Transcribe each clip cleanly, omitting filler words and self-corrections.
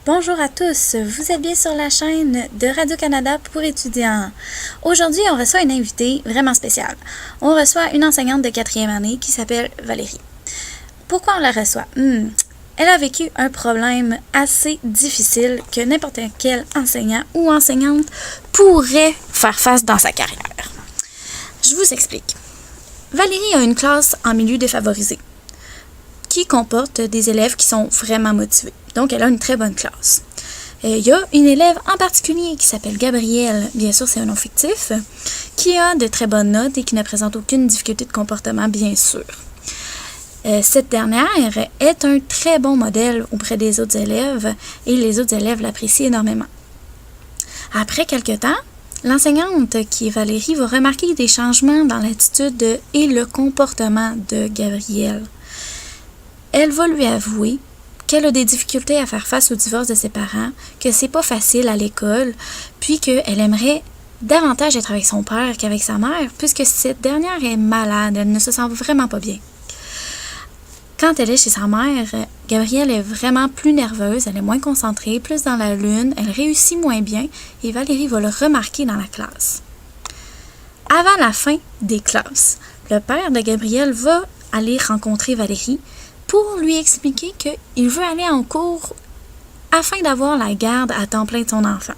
Bonjour à tous, vous êtes bien sur la chaîne de Radio-Canada pour étudiants. Aujourd'hui, on reçoit une invitée vraiment spéciale. On reçoit une enseignante de 4e année qui s'appelle Valérie. Pourquoi on la reçoit? Elle a vécu un problème assez difficile que n'importe quel enseignant ou enseignante pourrait faire face dans sa carrière. Je vous explique. Valérie a une classe en milieu défavorisé qui comporte des élèves qui sont vraiment motivés. Donc, elle a une très bonne classe. Il y a une élève en particulier qui s'appelle Gabrielle, bien sûr c'est un nom fictif, qui a de très bonnes notes et qui ne présente aucune difficulté de comportement, bien sûr. Cette dernière est un très bon modèle auprès des autres élèves et les autres élèves l'apprécient énormément. Après quelque temps, l'enseignante, qui est Valérie, va remarquer des changements dans l'attitude et le comportement de Gabrielle. Elle va lui avouer qu'elle a des difficultés à faire face au divorce de ses parents, que c'est pas facile à l'école, puis qu'elle aimerait davantage être avec son père qu'avec sa mère, puisque cette dernière est malade, elle ne se sent vraiment pas bien. Quand elle est chez sa mère, Gabrielle est vraiment plus nerveuse, elle est moins concentrée, plus dans la lune, elle réussit moins bien, et Valérie va le remarquer dans la classe. Avant la fin des classes, le père de Gabrielle va aller rencontrer Valérie pour lui expliquer qu'il veut aller en cours afin d'avoir la garde à temps plein de son enfant.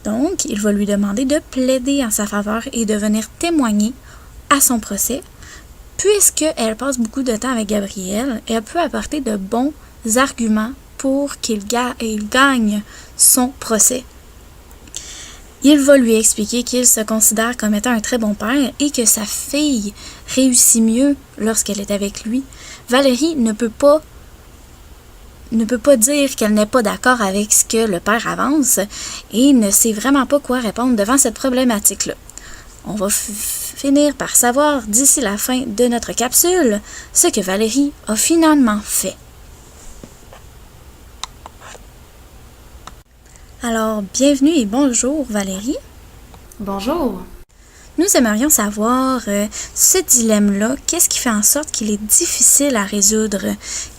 Donc, il va lui demander de plaider en sa faveur et de venir témoigner à son procès, puisqu'elle passe beaucoup de temps avec Gabrielle et elle peut apporter de bons arguments pour qu'il gagne son procès. Il va lui expliquer qu'il se considère comme étant un très bon père et que sa fille réussit mieux lorsqu'elle est avec lui. Valérie ne peut pas dire qu'elle n'est pas d'accord avec ce que le père avance et ne sait vraiment pas quoi répondre devant cette problématique-là. On va finir par savoir d'ici la fin de notre capsule ce que Valérie a finalement fait. Alors, bienvenue et bonjour Valérie. Bonjour. Nous aimerions savoir ce dilemme-là, qu'est-ce qui fait en sorte qu'il est difficile à résoudre?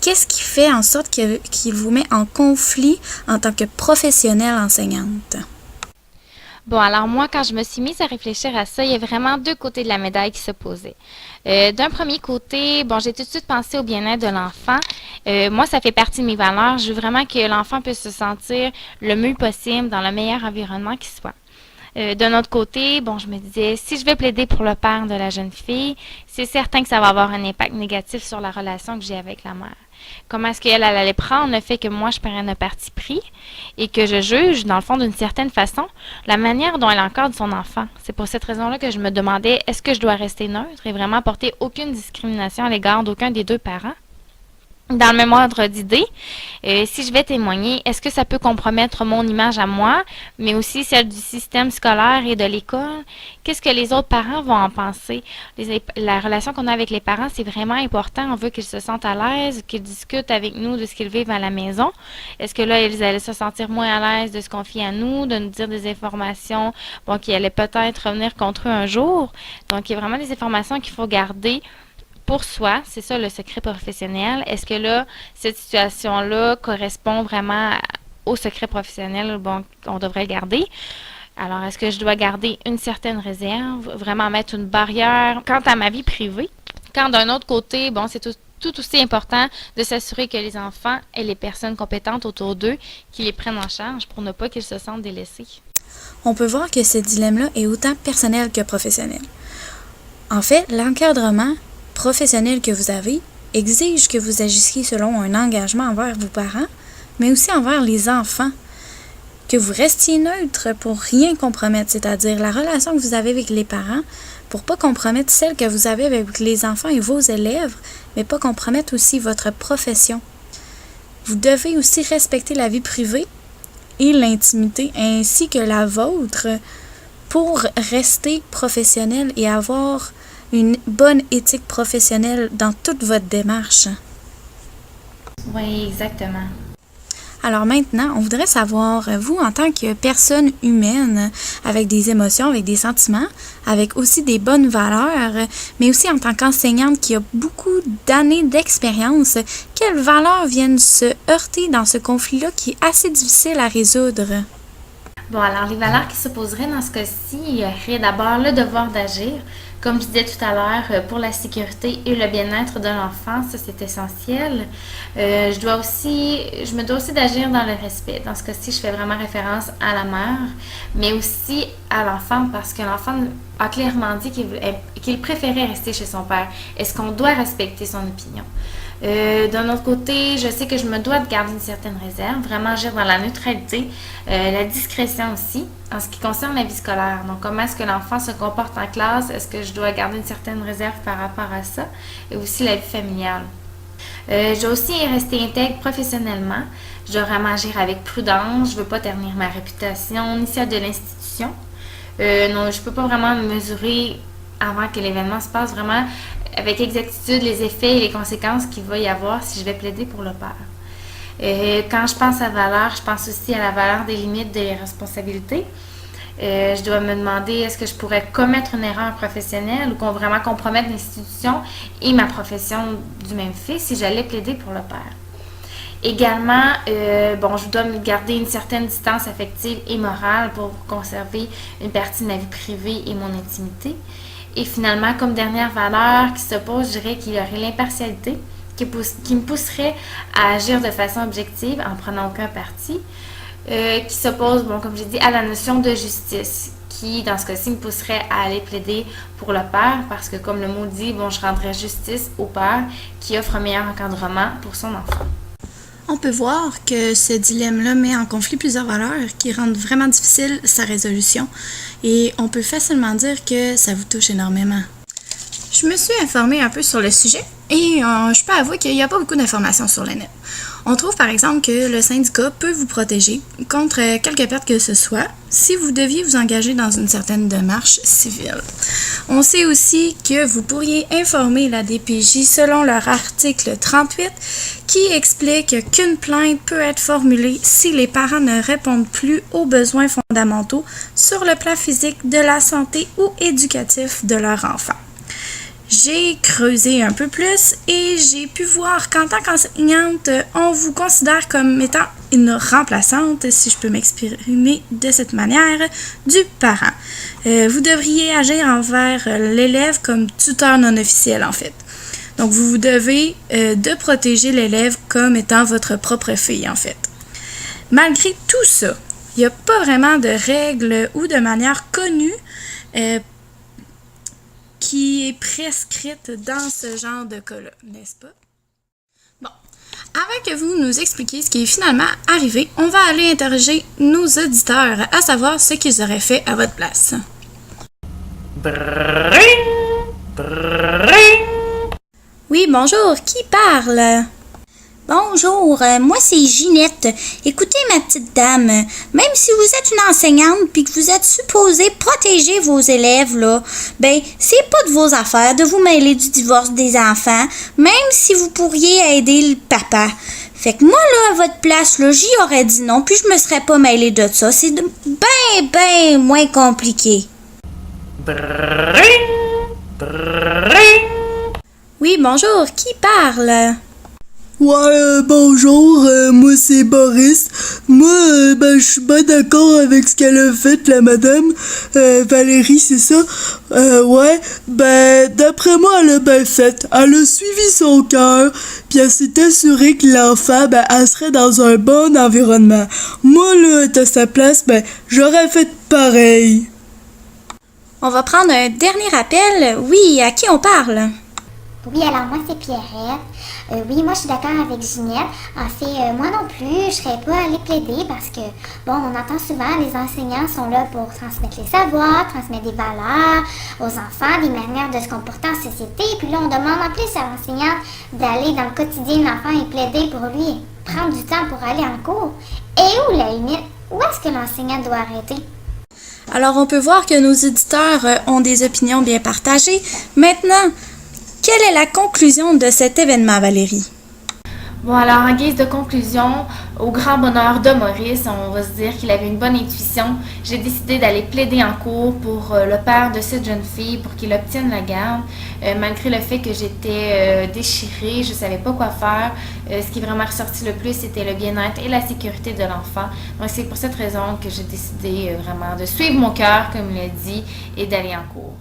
Qu'est-ce qui fait en sorte qu'il vous met en conflit en tant que professionnelle enseignante? Bon, alors moi, quand je me suis mise à réfléchir à ça, il y a vraiment deux côtés de la médaille qui s'opposaient. D'un premier côté, bon, j'ai tout de suite pensé au bien-être de l'enfant. Moi, ça fait partie de mes valeurs. Je veux vraiment que l'enfant puisse se sentir le mieux possible dans le meilleur environnement qui soit. D'un autre côté, bon, je me disais, si je vais plaider pour le père de la jeune fille, c'est certain que ça va avoir un impact négatif sur la relation que j'ai avec la mère. Comment est-ce qu'elle allait prendre le fait que moi, je prenne un parti pris et que je juge, dans le fond, d'une certaine façon, la manière dont elle encadre son enfant. C'est pour cette raison-là que je me demandais, est-ce que je dois rester neutre et vraiment porter aucune discrimination à l'égard d'aucun des deux parents? Dans le même ordre d'idée, si je vais témoigner, est-ce que ça peut compromettre mon image à moi, mais aussi celle du système scolaire et de l'école? Qu'est-ce que les autres parents vont en penser? La relation qu'on a avec les parents, c'est vraiment important. On veut qu'ils se sentent à l'aise, qu'ils discutent avec nous de ce qu'ils vivent à la maison. Est-ce que là, ils allaient se sentir moins à l'aise de se confier à nous, de nous dire des informations, bon, qui allaient peut-être revenir contre eux un jour? Donc, il y a vraiment des informations qu'il faut garder pour soi, c'est ça le secret professionnel. Est-ce que là, cette situation-là correspond vraiment au secret professionnel qu'on devrait garder? Alors, est-ce que je dois garder une certaine réserve, vraiment mettre une barrière quant à ma vie privée? Quand d'un autre côté, bon, c'est tout aussi important de s'assurer que les enfants et les personnes compétentes autour d'eux qui les prennent en charge pour ne pas qu'ils se sentent délaissés. On peut voir que ce dilemme-là est autant personnel que professionnel. En fait, l'encadrement professionnel que vous avez exige que vous agissiez selon un engagement envers vos parents, mais aussi envers les enfants, que vous restiez neutre pour rien compromettre, c'est-à-dire la relation que vous avez avec les parents, pour pas compromettre celle que vous avez avec les enfants et vos élèves, mais pas compromettre aussi votre profession. Vous devez aussi respecter la vie privée et l'intimité, ainsi que la vôtre, pour rester professionnel et avoir une bonne éthique professionnelle dans toute votre démarche. Oui, exactement. Alors maintenant, on voudrait savoir, vous, en tant que personne humaine, avec des émotions, avec des sentiments, avec aussi des bonnes valeurs, mais aussi en tant qu'enseignante qui a beaucoup d'années d'expérience, quelles valeurs viennent se heurter dans ce conflit-là qui est assez difficile à résoudre? Bon, alors les valeurs qui s'opposeraient dans ce cas-ci, il y aurait d'abord le devoir d'agir. Comme je disais tout à l'heure, pour la sécurité et le bien-être de l'enfant, ça c'est essentiel. Je me dois aussi d'agir dans le respect. Dans ce cas-ci, je fais vraiment référence à la mère, mais aussi à l'enfant parce que l'enfant a clairement dit qu'il préférait rester chez son père. Est-ce qu'on doit respecter son opinion? D'un autre côté, je sais que je me dois de garder une certaine réserve, vraiment agir dans la neutralité, la discrétion aussi, en ce qui concerne la vie scolaire. Donc, comment est-ce que l'enfant se comporte en classe? Est-ce que je dois garder une certaine réserve par rapport à ça? Et aussi la vie familiale. Je dois aussi rester intègre professionnellement. Je dois vraiment agir avec prudence. Je ne veux pas ternir ma réputation, ni celle de l'institution. Non, je ne peux pas vraiment mesurer avant que l'événement se passe vraiment avec exactitude les effets et les conséquences qu'il va y avoir si je vais plaider pour le père. Quand je pense à valeur, je pense aussi à la valeur des limites des responsabilités. Je dois me demander est-ce que je pourrais commettre une erreur professionnelle ou vraiment compromettre l'institution et ma profession du même fait si j'allais plaider pour le père. Également, je dois me garder une certaine distance affective et morale pour conserver une partie de ma vie privée et mon intimité. Et finalement, comme dernière valeur qui s'oppose, je dirais qu'il y aurait l'impartialité qui me pousserait à agir de façon objective en prenant aucun parti, qui s'oppose, comme j'ai dit, à la notion de justice, qui, dans ce cas-ci, me pousserait à aller plaider pour le père parce que, comme le mot dit, je rendrais justice au père qui offre un meilleur encadrement pour son enfant. On peut voir que ce dilemme-là met en conflit plusieurs valeurs qui rendent vraiment difficile sa résolution et on peut facilement dire que ça vous touche énormément. Je me suis informée un peu sur le sujet et je peux avouer qu'il n'y a pas beaucoup d'informations sur le net. On trouve par exemple que le syndicat peut vous protéger contre quelque perte que ce soit si vous deviez vous engager dans une certaine démarche civile. On sait aussi que vous pourriez informer la DPJ selon leur article 38 qui explique qu'une plainte peut être formulée si les parents ne répondent plus aux besoins fondamentaux sur le plan physique, de la santé ou éducatif de leur enfant. J'ai creusé un peu plus et j'ai pu voir qu'en tant qu'enseignante, on vous considère comme étant une remplaçante, si je peux m'exprimer de cette manière, du parent. Vous devriez agir envers l'élève comme tuteur non officiel en fait. Donc vous vous devez de protéger l'élève comme étant votre propre fille en fait. Malgré tout ça, il n'y a pas vraiment de règles ou de manière connue qui est prescrite dans ce genre de cas-là, n'est-ce pas? Bon, avant que vous nous expliquiez ce qui est finalement arrivé, on va aller interroger nos auditeurs à savoir ce qu'ils auraient fait à votre place. Oui, bonjour, qui parle? Bonjour, moi c'est Ginette. Écoutez ma petite dame, même si vous êtes une enseignante puis que vous êtes supposée protéger vos élèves là, c'est pas de vos affaires de vous mêler du divorce des enfants, même si vous pourriez aider le papa. Fait que moi là, à votre place là, j'y aurais dit non puis je me serais pas mêlée de ça. C'est ben moins compliqué. Oui, bonjour, qui parle? Ouais, bonjour, moi c'est Boris. Moi, je suis pas d'accord avec ce qu'elle a fait, la madame. Valérie, c'est ça? D'après moi, elle a bien fait. Elle a suivi son cœur, puis elle s'est assurée que l'enfant, elle serait dans un bon environnement. Moi, là, à sa place, j'aurais fait pareil. On va prendre un dernier appel. Oui, à qui on parle? Oui, alors moi c'est Pierrette. Oui, moi je suis d'accord avec Ginette. En fait, moi non plus, je serais pas allée plaider parce que, on entend souvent les enseignants sont là pour transmettre les savoirs, transmettre des valeurs aux enfants, des manières de se comporter en société. Puis là, on demande en plus à l'enseignant d'aller dans le quotidien de l'enfant et plaider pour lui, prendre du temps pour aller en cours. Et où la limite? Où est-ce que l'enseignant doit arrêter? Alors, on peut voir que nos éditeurs ont des opinions bien partagées. Maintenant, quelle est la conclusion de cet événement, Valérie? Bon, alors, en guise de conclusion, au grand bonheur de Maurice, on va se dire qu'il avait une bonne intuition. J'ai décidé d'aller plaider en cours pour le père de cette jeune fille pour qu'il obtienne la garde, malgré le fait que j'étais déchirée, je ne savais pas quoi faire. Ce qui est vraiment ressorti le plus, c'était le bien-être et la sécurité de l'enfant. Donc, c'est pour cette raison que j'ai décidé vraiment de suivre mon cœur, comme il l'a dit, et d'aller en cours.